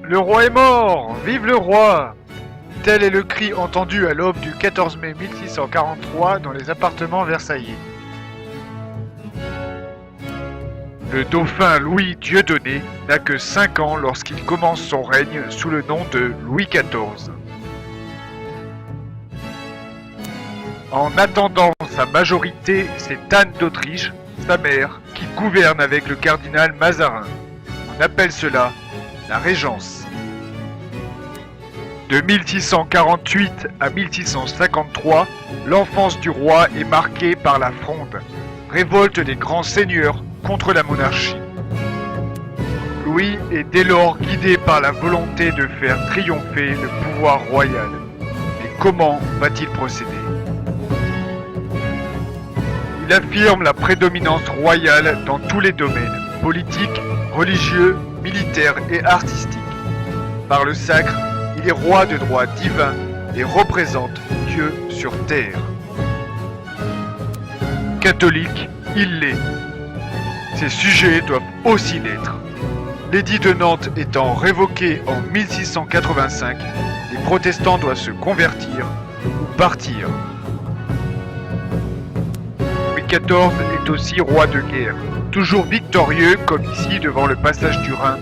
Le roi est mort! Vive le roi! Tel est le cri entendu à l'aube du 14 mai 1643 dans les appartements versaillais. Le dauphin Louis Dieudonné n'a que 5 ans lorsqu'il commence son règne sous le nom de Louis XIV. En attendant sa majorité, c'est Anne d'Autriche, sa mère, qui gouverne avec le cardinal Mazarin. On appelle cela la Régence. De 1648 à 1653, l'enfance du roi est marquée par la Fronde, révolte des grands seigneurs contre la monarchie. Louis est dès lors guidé par la volonté de faire triompher le pouvoir royal. Mais comment va-t-il procéder? Il affirme la prédominance royale dans tous les domaines, politiques, religieux, militaires et artistiques. Par le sacre, il est roi de droit divin et représente Dieu sur terre. Catholique, il l'est. Ses sujets doivent aussi l'être. L'édit de Nantes étant révoqué en 1685, les protestants doivent se convertir ou partir. Louis XIV est aussi roi de guerre. Toujours victorieux, comme ici devant le passage du Rhin,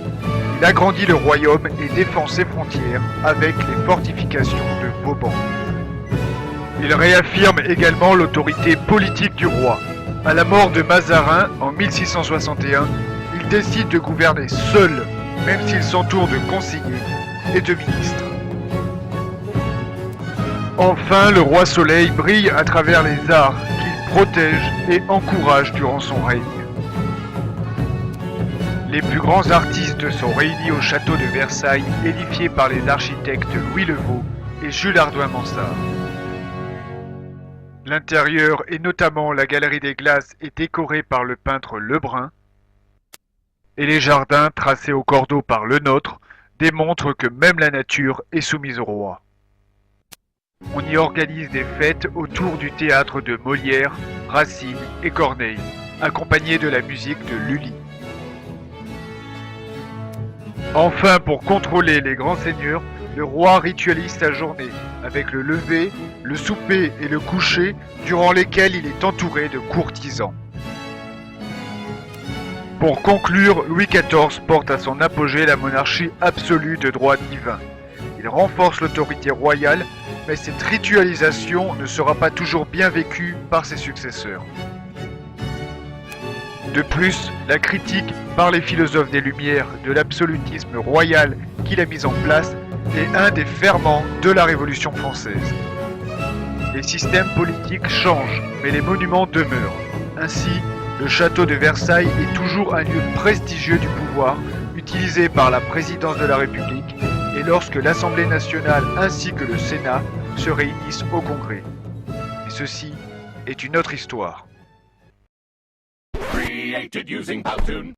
il agrandit le royaume et défend ses frontières avec les fortifications de Vauban. Il réaffirme également l'autorité politique du roi. À la mort de Mazarin en 1661, il décide de gouverner seul, même s'il s'entoure de conseillers et de ministres. Enfin, le roi Soleil brille à travers les arts qu'il protège et encourage durant son règne. Les plus grands artistes sont réunis au château de Versailles, édifié par les architectes Louis Levaux et Jules Hardouin-Mansart. L'intérieur et notamment la galerie des glaces est décorée par le peintre Lebrun, et les jardins tracés au cordeau par Lenôtre démontrent que même la nature est soumise au roi. On y organise des fêtes autour du théâtre de Molière, Racine et Corneille, accompagnés de la musique de Lully. Enfin, pour contrôler les grands seigneurs, le roi ritualise sa journée, avec le lever, le souper et le coucher, durant lesquels il est entouré de courtisans. Pour conclure, Louis XIV porte à son apogée la monarchie absolue de droit divin. Il renforce l'autorité royale, mais cette ritualisation ne sera pas toujours bien vécue par ses successeurs. De plus, la critique par les philosophes des Lumières de l'absolutisme royal qu'il a mis en place est un des ferments de la Révolution française. Les systèmes politiques changent, mais les monuments demeurent. Ainsi, le château de Versailles est toujours un lieu prestigieux du pouvoir, utilisé par la présidence de la République et lorsque l'Assemblée nationale ainsi que le Sénat se réunissent au Congrès. Et ceci est une autre histoire. Created using Powtoon.